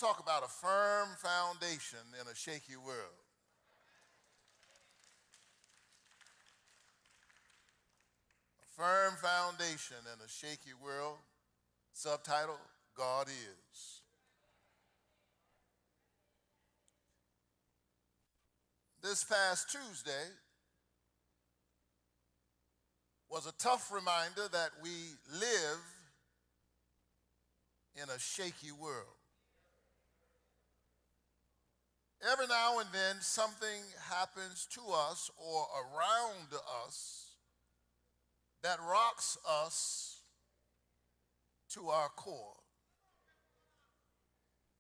talk about a firm foundation in a shaky world. A firm foundation in a shaky world. Subtitle, God is. This past Tuesday was a tough reminder that we live in a shaky world. Every now and then something happens to us or around us that rocks us to our core,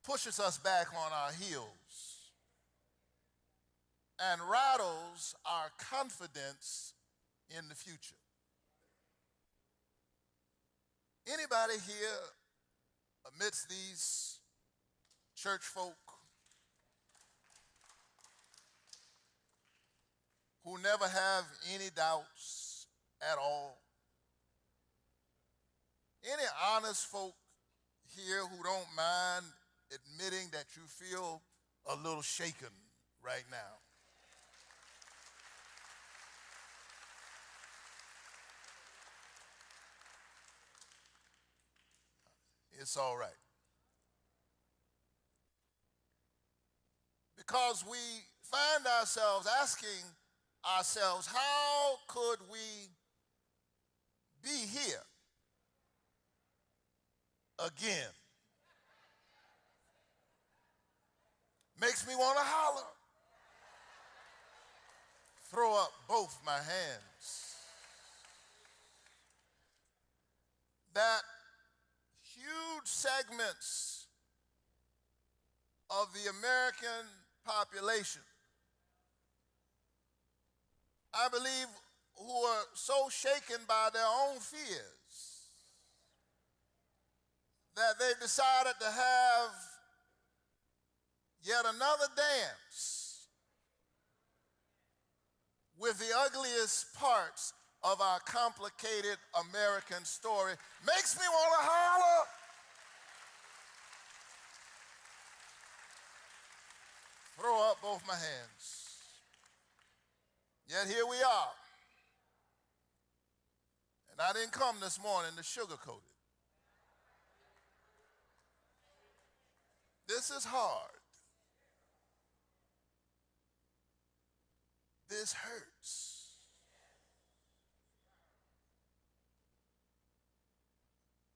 pushes us back on our heels, and rattles our confidence in the future. Anybody here amidst these church folk who never have any doubts at all? Any honest folk here who don't mind admitting that you feel a little shaken right now? It's all right. Because we find ourselves asking ourselves, how could we be here again? Makes me want to holler. Throw up both my hands. That huge segments of the American population, I believe, who are so shaken by their own fears that they've decided to have yet another dance with the ugliest parts of our complicated American story. Makes me want to holler. Throw up both my hands. Yet here we are. And I didn't come this morning to sugarcoat it. This is hard. This hurts.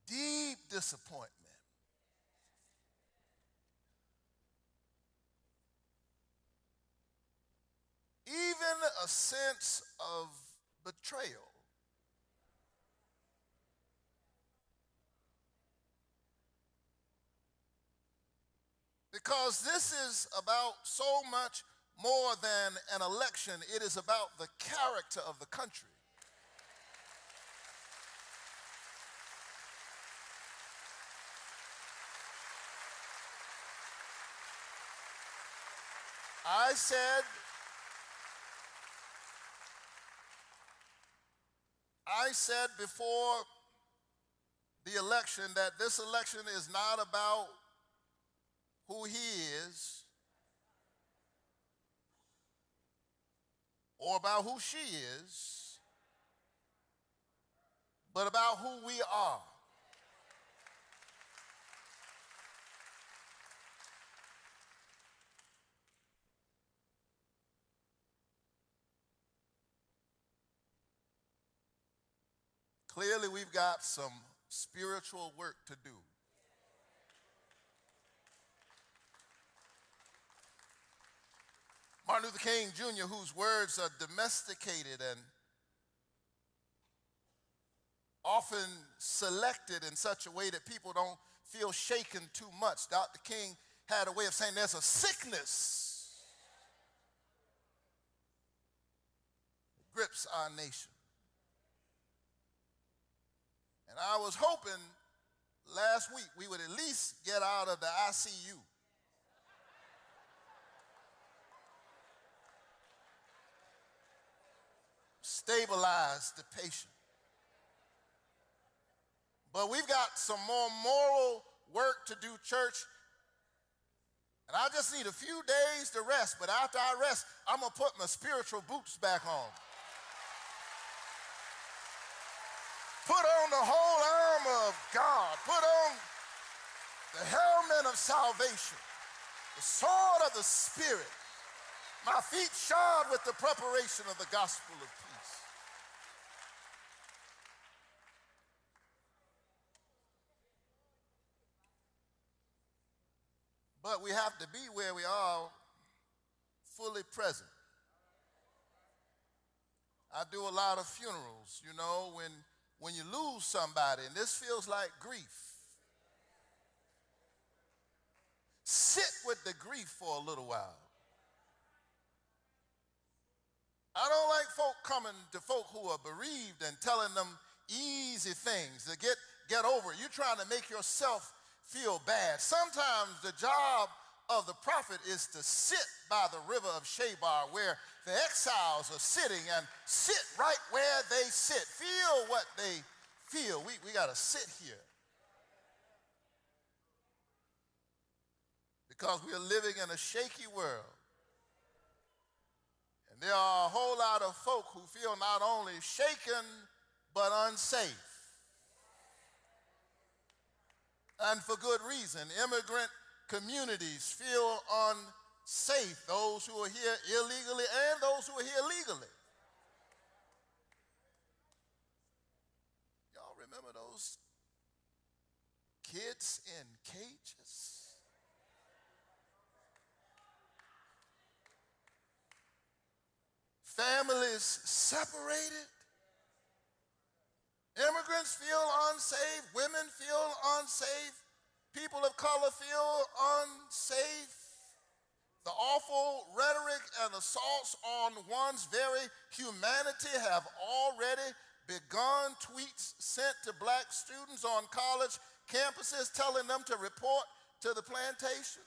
Deep disappointment. Even a sense of betrayal. Because this is about so much more than an election. It is about the character of the country. I said before the election that this election is not about who he is or about who she is, but about who we are. Clearly, we've got some spiritual work to do. Martin Luther King Jr., whose words are domesticated and often selected in such a way that people don't feel shaken too much. Dr. King had a way of saying there's a sickness that grips our nation. And I was hoping last week we would at least get out of the ICU. Stabilize the patient. But we've got some more moral work to do, church. And I just need a few days to rest, but after I rest, I'm going to put my spiritual boots back on. Put on the whole armor of God. Put on the helmet of salvation, the sword of the Spirit, my feet shod with the preparation of the gospel of peace. But we have to be where we are fully present. I do a lot of funerals, you know, when you lose somebody, and this feels like grief. Sit with the grief for a little while. I don't like folk coming to folk who are bereaved and telling them easy things to get over it. You're trying to make yourself feel bad. Sometimes the job of the prophet is to sit by the river of Shabar where the exiles are sitting, and sit right where they sit. Feel what they feel. We got to sit here. Because we are living in a shaky world. And there are a whole lot of folk who feel not only shaken, but unsafe. And for good reason. Immigrant communities feel unsafe. Those who are here illegally and those who are here legally. Y'all remember those kids in cages? Families separated. Immigrants feel unsafe. Women feel unsafe. People of color feel unsafe. The awful rhetoric and assaults on one's very humanity have already begun. Tweets sent to black students on college campuses telling them to report to the plantation.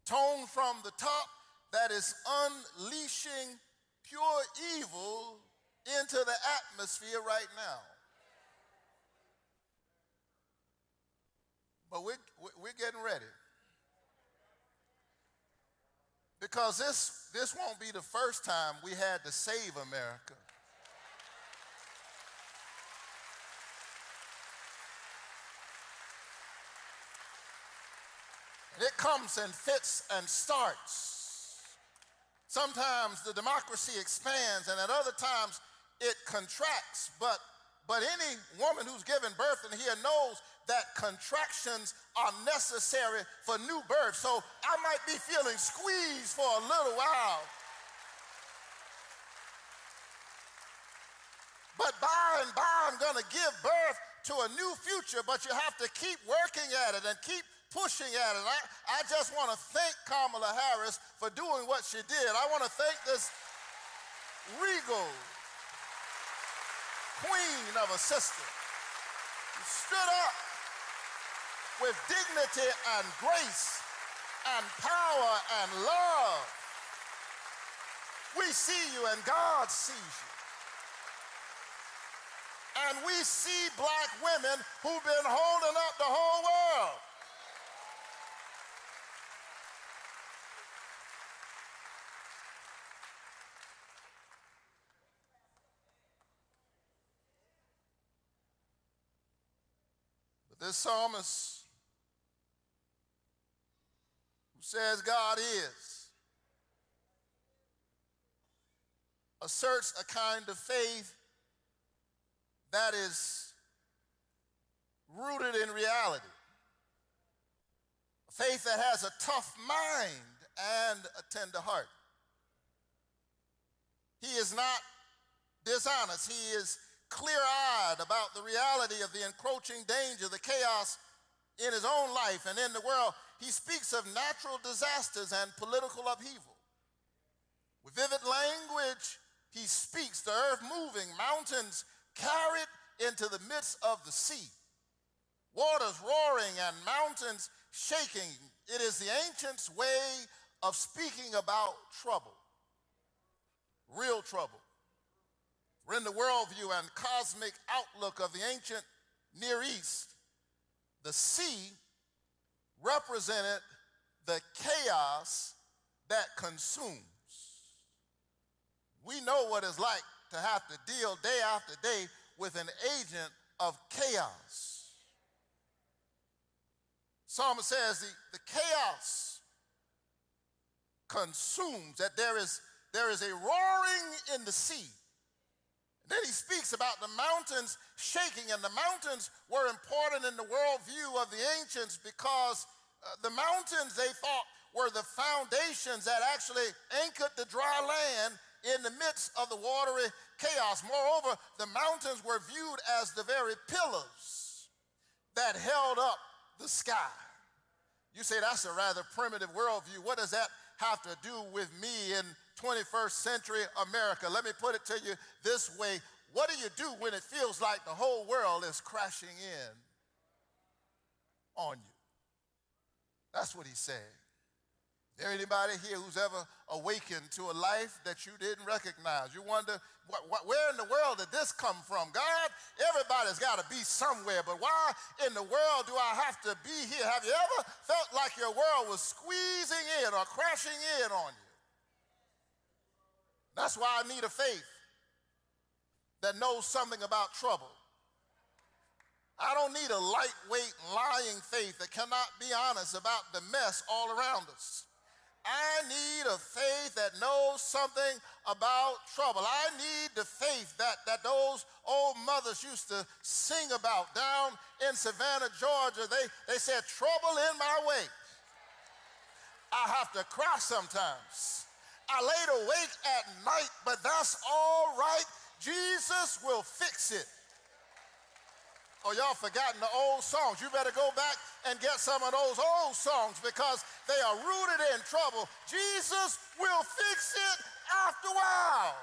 Tone from the top that is unleashing pure evil into the atmosphere right now. But we're getting ready. Because this won't be the first time we had to save America. And it comes in fits and starts. Sometimes the democracy expands, and at other times it contracts. But any woman who's given birth in here knows that contractions are necessary for new birth. So I might be feeling squeezed for a little while. But by and by, I'm going to give birth to a new future, but you have to keep working at it and keep pushing at it. I just want to thank Kamala Harris for doing what she did. I want to thank this regal queen of a sister who stood up with dignity and grace and power and love. We see you and God sees you. And we see black women who've been holding up the whole world. But this psalmist who says God is asserts a kind of faith that is rooted in reality. A faith that has a tough mind and a tender heart. He is not dishonest. He is clear-eyed about the reality of the encroaching danger, the chaos in his own life and in the world. He speaks of natural disasters and political upheaval. With vivid language, he speaks the earth moving, mountains carried into the midst of the sea, waters roaring and mountains shaking. It is the ancients' way of speaking about trouble, real trouble. For in the worldview and cosmic outlook of the ancient Near East, the sea represented the chaos that consumes. We know what it's like to have to deal day after day with an agent of chaos. Psalmist says the chaos consumes, that there is a roaring in the sea. And then he speaks about the mountains shaking, and the mountains were important in the worldview of the ancients because the mountains, they thought, were the foundations that actually anchored the dry land in the midst of the watery chaos. Moreover, the mountains were viewed as the very pillars that held up the sky. You say that's a rather primitive worldview. What does that have to do with me in 21st century America? Let me put it to you this way. What do you do when it feels like the whole world is crashing in on you? That's what he's saying. Is there anybody here who's ever awakened to a life that you didn't recognize? You wonder, where in the world did this come from? God, everybody's got to be somewhere, but why in the world do I have to be here? Have you ever felt like your world was squeezing in or crashing in on you? That's why I need a faith that knows something about trouble. I don't need a lightweight, lying faith that cannot be honest about the mess all around us. I need a faith that knows something about trouble. I need the faith that those old mothers used to sing about down in Savannah, Georgia. They said, trouble in my way. I have to cry sometimes. I laid awake at night, but that's all right. Jesus will fix it. Oh, y'all forgotten the old songs. You better go back and get some of those old songs because they are rooted in trouble. Jesus will fix it after a while.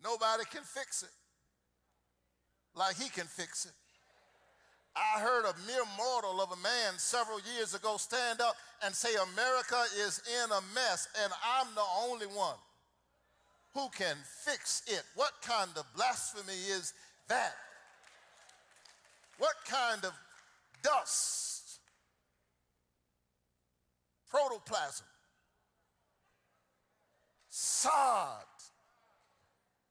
Nobody can fix it like he can fix it. I heard a mere mortal of a man several years ago stand up and say America is in a mess and I'm the only one who can fix it. What kind of blasphemy is that? What kind of dust, protoplasm, sod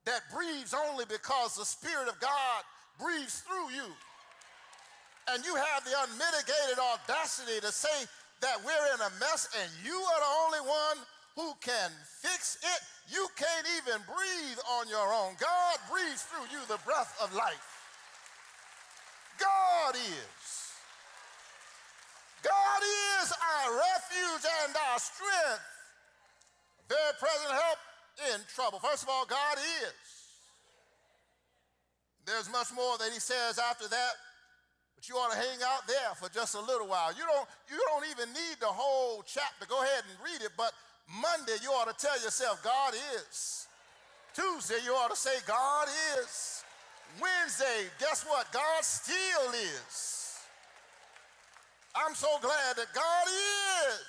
that breathes only because the Spirit of God breathes through you? And you have the unmitigated audacity to say that we're in a mess and you are the only one who can fix it. You can't even breathe on your own. God breathes through you the breath of life. God is. God is our refuge and our strength. Very present help in trouble. First of all, God is. There's much more that he says after that, but you ought to hang out there for just a little while. You don't even need the whole chapter. Go ahead and read it, but Monday, you ought to tell yourself, God is. Tuesday, you ought to say, God is. Wednesday, guess what? God still is. I'm so glad that God is.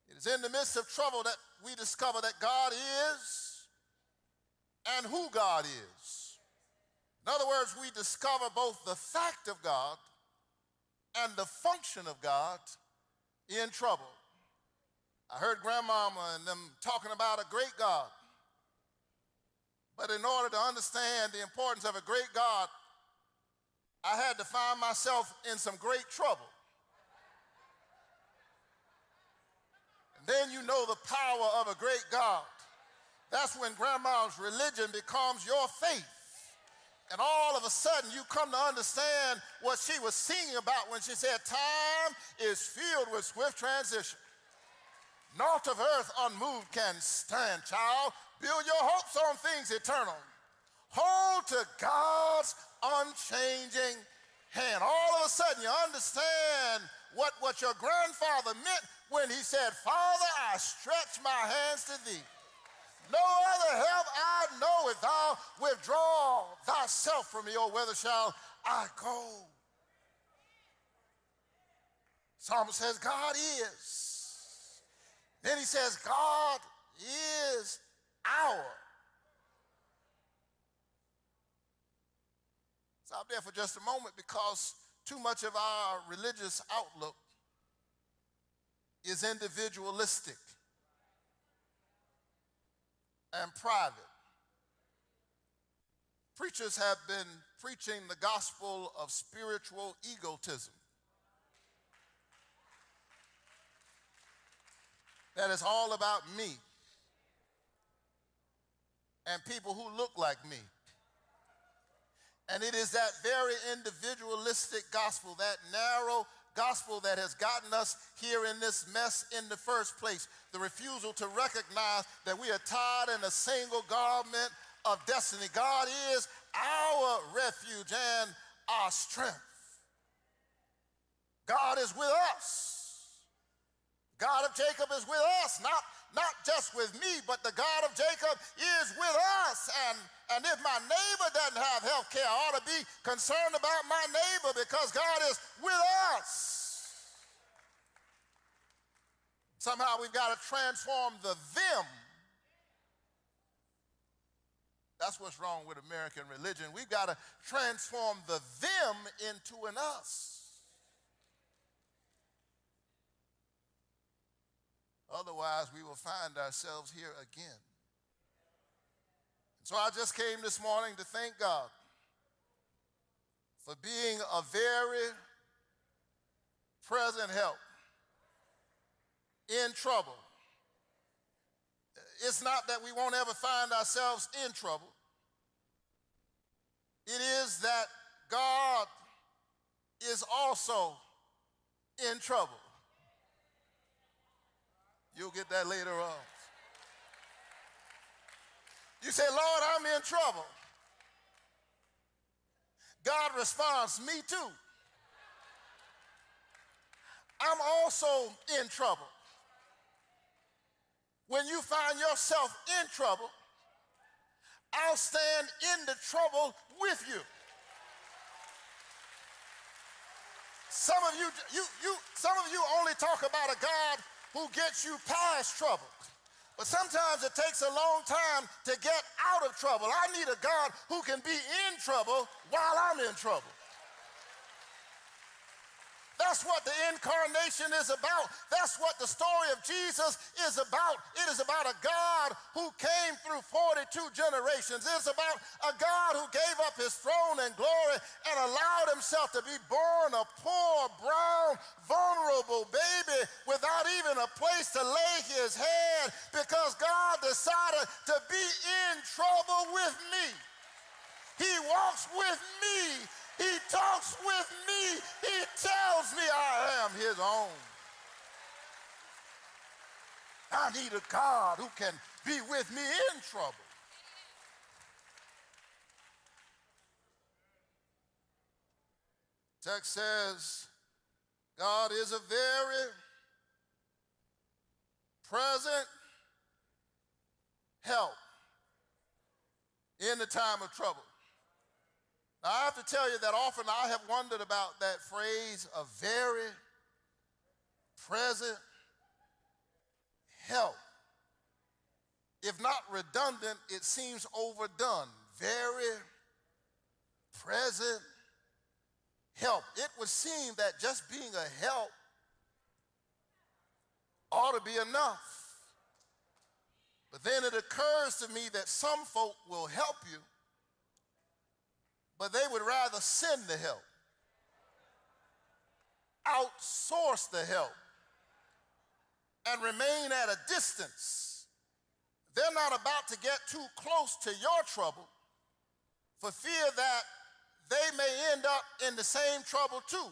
It is in the midst of trouble that we discover that God is and who God is. In other words, we discover both the fact of God and the function of God in trouble. I heard Grandmama and them talking about a great God. But in order to understand the importance of a great God, I had to find myself in some great trouble. And then you know the power of a great God. That's when Grandma's religion becomes your faith. And all of a sudden, you come to understand what she was singing about when she said, time is filled with swift transition. Naught of earth unmoved can stand, child. Build your hopes on things eternal. Hold to God's unchanging hand. All of a sudden, you understand what your grandfather meant when he said, Father, I stretch my hands to thee. No other help I know. If thou withdraw thyself from me, oh, whither shall I go? Psalmist says, God is. Then he says, God is Stop there for just a moment, because too much of our religious outlook is individualistic and private. Preachers have been preaching the gospel of spiritual egotism. That is all about me and people who look like me. And it is that very individualistic gospel, that narrow gospel, that has gotten us here in this mess in the first place. The refusal to recognize that we are tied in a single garment of destiny. God is our refuge and our strength. God is with us. God of Jacob is with us, not just with me, but the God of Jacob is with us. And if my neighbor doesn't have health care, I ought to be concerned about my neighbor, because God is with us. Somehow we've got to transform the them. That's what's wrong with American religion. We've got to transform the them into an us. Otherwise, we will find ourselves here again. So I just came this morning to thank God for being a very present help in trouble. It's not that we won't ever find ourselves in trouble. It is that God is also in trouble. You'll get that later on. You say, Lord, I'm in trouble. God responds, me too. I'm also in trouble. When you find yourself in trouble, I'll stand in the trouble with you. Some of you only talk about a God who gets you past trouble. But sometimes it takes a long time to get out of trouble. I need a God who can be in trouble while I'm in trouble. That's what the incarnation is about. That's what the story of Jesus is about. It is about a God who came through 42 generations. It is about a God who gave up his throne and glory and allowed himself to be born a poor, brown, vulnerable baby without even a place to lay his head, because God decided to be in trouble with me. He walks with me. He talks with me. He tells me I am his own. I need a God who can be with me in trouble. Text says, God is a very present help in the time of trouble. Now, I have to tell you that often I have wondered about that phrase, a very present help. If not redundant, it seems overdone. Very present help. It would seem that just being a help ought to be enough. But then it occurs to me that some folk will help you, but they would rather send the help, outsource the help, and remain at a distance. They're not about to get too close to your trouble for fear that they may end up in the same trouble too.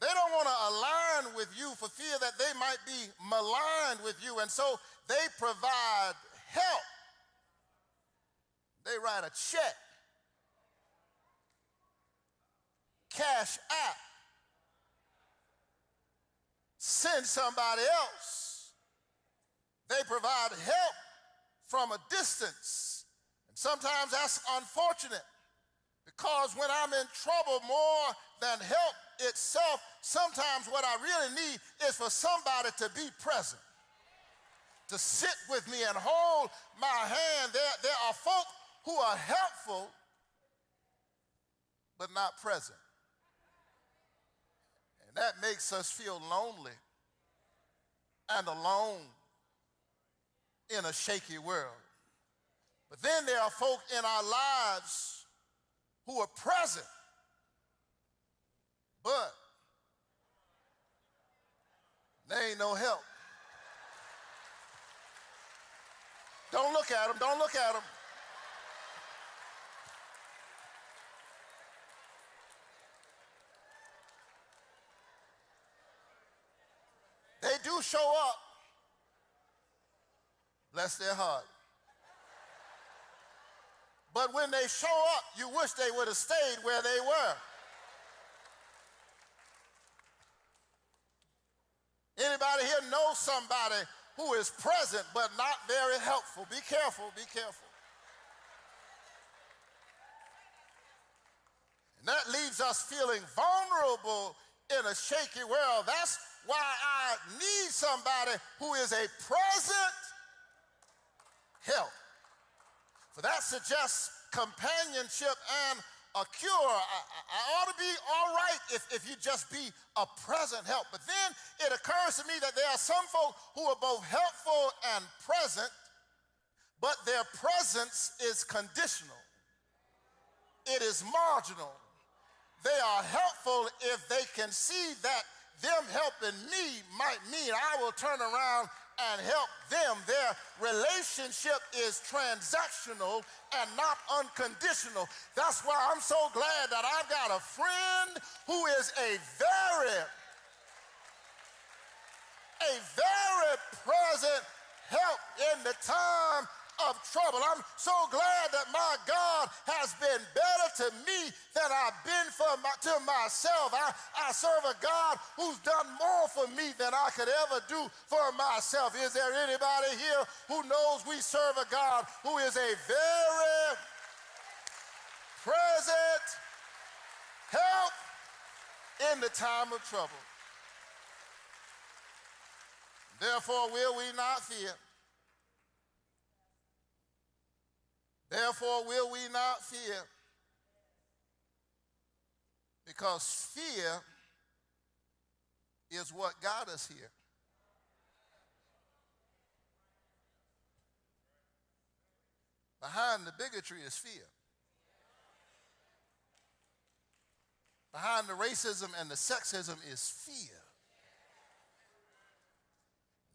They don't want to align with you for fear that they might be maligned with you, and so they provide help. They write a check, cash app, send somebody else. They provide help from a distance. And sometimes that's unfortunate, because when I'm in trouble more than help itself, sometimes what I really need is for somebody to be present, to sit with me and hold my hand. There are folk who are helpful, but not present. And that makes us feel lonely and alone in a shaky world. But then there are folk in our lives who are present, but they ain't no help. Don't look at them, don't look at them. They do show up. Bless their heart. But when they show up, you wish they would have stayed where they were. Anybody here know somebody who is present but not very helpful? Be careful, be careful. And that leaves us feeling vulnerable in a shaky world. That's why I need somebody who is a present help. For that suggests companionship and a cure. I ought to be all right if you just be a present help. But then it occurs to me that there are some folk who are both helpful and present, but their presence is conditional. It is marginal. They are helpful if they can see that them helping me might mean I will turn around and help them. Their relationship is transactional and not unconditional. That's why I'm so glad that I've got a friend who is a very present help in the time of trouble. I'm so glad that my God has been better to me than I've been to myself. I serve a God who's done more for me than I could ever do for myself. Is there anybody here who knows we serve a God who is a very present help in the time of trouble? Therefore will we not fear. Therefore will we not fear, because fear is what got us here. Behind the bigotry is fear. Behind the racism and the sexism is fear.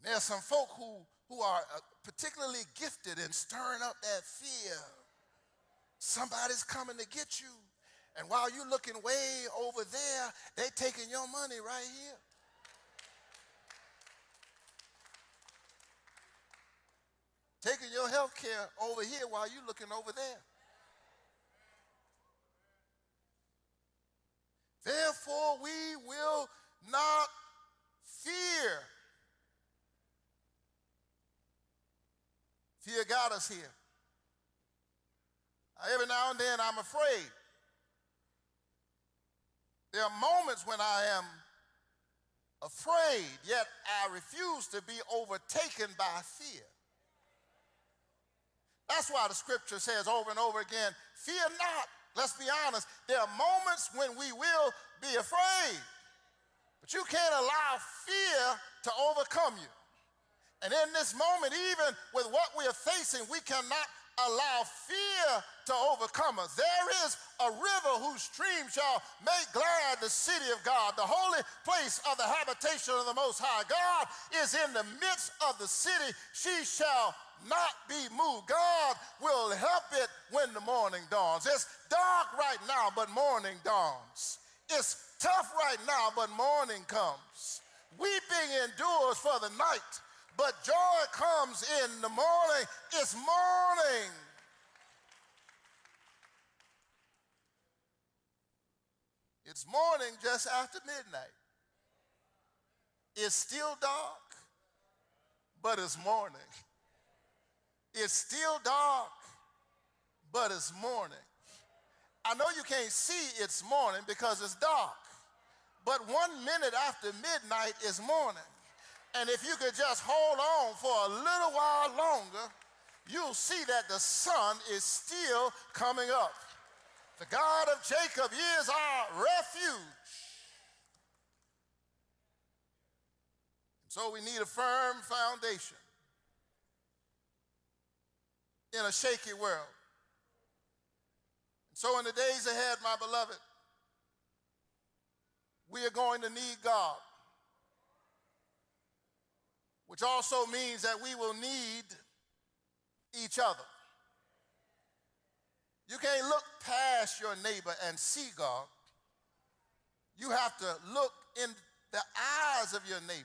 There are some folk who are particularly gifted in stirring up that fear. Somebody's coming to get you, and while you're looking way over there, they're taking your money right here. Taking your health care over here while you're looking over there. Therefore, we will not fear. Fear got us here. Every now and then I'm afraid. There are moments when I am afraid, yet I refuse to be overtaken by fear. That's why the scripture says over and over again, fear not. Let's be honest. There are moments when we will be afraid, but you can't allow fear to overcome you. And in this moment, even with what we are facing, we cannot allow fear to overcome us. There is a river whose stream shall make glad the city of God, the holy place of the habitation of the Most High. God is in the midst of the city. She shall not be moved. God will help it when the morning dawns. It's dark right now, but morning dawns. It's tough right now, but morning comes. Weeping endures for the night, but joy comes in the morning. It's morning. It's morning just after midnight. It's still dark, but it's morning. It's still dark, but it's morning. I know you can't see it's morning because it's dark, but 1 minute after midnight is morning. And if you could just hold on for a little while longer, you'll see that the sun is still coming up. The God of Jacob is our refuge. So we need a firm foundation in a shaky world. And so in the days ahead, my beloved, we are going to need God, which also means that we will need each other. You can't look past your neighbor and see God. You have to look in the eyes of your neighbor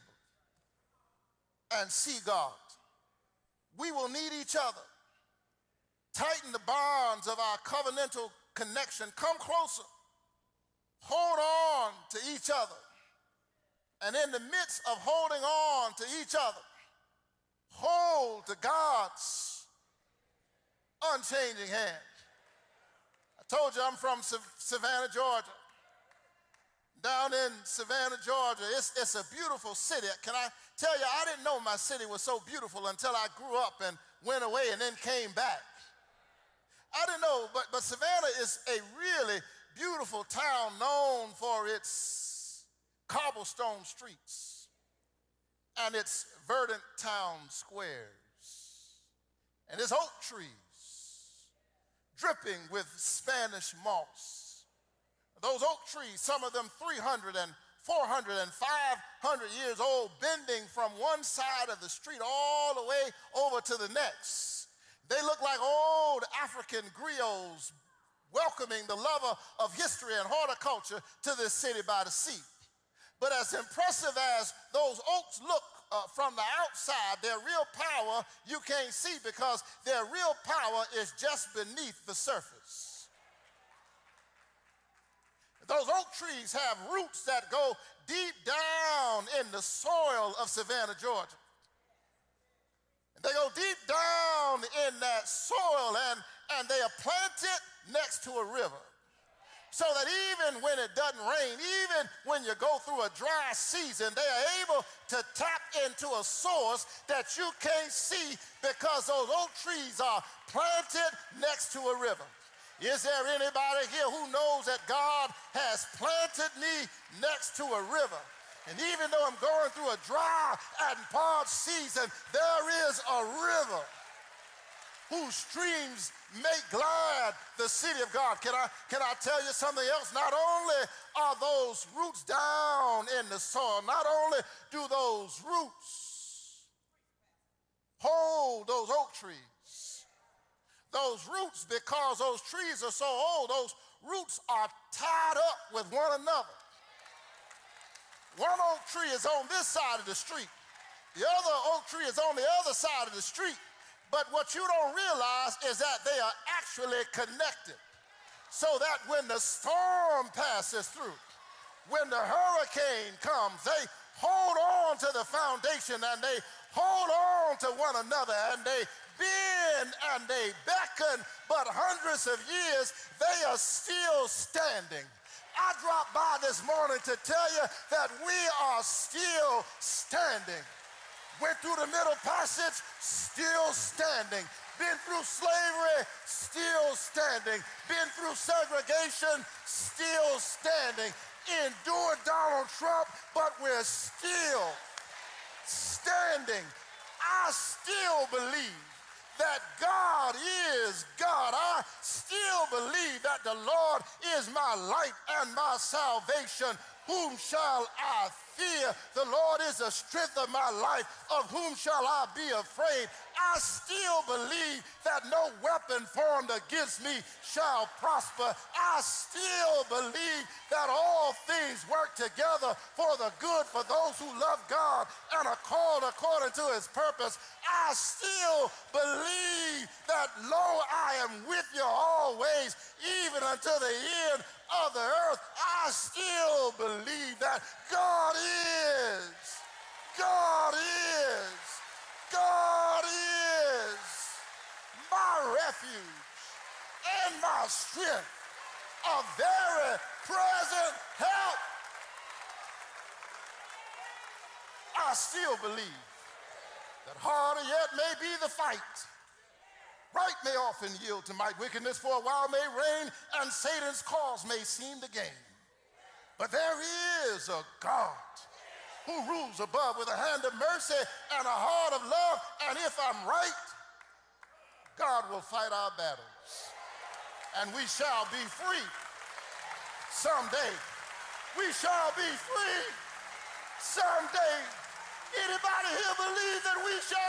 and see God. We will need each other. Tighten the bonds of our covenantal connection. Come closer. Hold on to each other. And in the midst of holding on to each other, hold to God's unchanging hand. I told you I'm from Savannah, Georgia. Down in Savannah, Georgia, it's a beautiful city. Can I tell you, I didn't know my city was so beautiful until I grew up and went away and then came back. I didn't know, but Savannah is a really beautiful town known for its cobblestone streets and its verdant town squares and its oak trees dripping with Spanish moss. Those oak trees, some of them 300 and 400 and 500 years old, bending from one side of the street all the way over to the next. They look like old African griots welcoming the lover of history and horticulture to this city by the sea. But as impressive as those oaks look from the outside, their real power you can't see because their real power is just beneath the surface. Those oak trees have roots that go deep down in the soil of Savannah, Georgia. And they go deep down in that soil and they are planted next to a river. So that even when it doesn't rain, even when you go through a dry season, they are able to tap into a source that you can't see because those oak trees are planted next to a river. Is there anybody here who knows that God has planted me next to a river? And even though I'm going through a dry and parched season, there is a river whose streams make glad the city of God. Can I tell you something else? Not only are those roots down in the soil, not only do those roots hold those oak trees, those roots, because those trees are so old, those roots are tied up with one another. One oak tree is on this side of the street. The other oak tree is on the other side of the street. But what you don't realize is that they are actually connected. So that when the storm passes through, when the hurricane comes, they hold on to the foundation and they hold on to one another and they bend and they beckon, but hundreds of years, they are still standing. I dropped by this morning to tell you that we are still standing. Went through the Middle Passage, still standing. Been through slavery, still standing. Been through segregation, still standing. Endured Donald Trump, but we're still standing. I still believe that God is God. I still believe that the Lord is my light and my salvation. Whom shall I fear? The Lord is the strength of my life. Of whom shall I be afraid? I still believe that no weapon formed against me shall prosper. I still believe that all things work together for the good for those who love God and are called according to his purpose. I still believe that, lo, I am with you always, even until the end of the earth. I still believe that God is my refuge and my strength, a very present help. I still believe that harder yet may be the fight, Right may often yield to might. Wickedness for a while may reign, and Satan's cause may seem to gain. But there is a God who rules above with a hand of mercy and a heart of love. And if I'm right, God will fight our battles. And we shall be free someday. We shall be free someday. Anybody here believe that we shall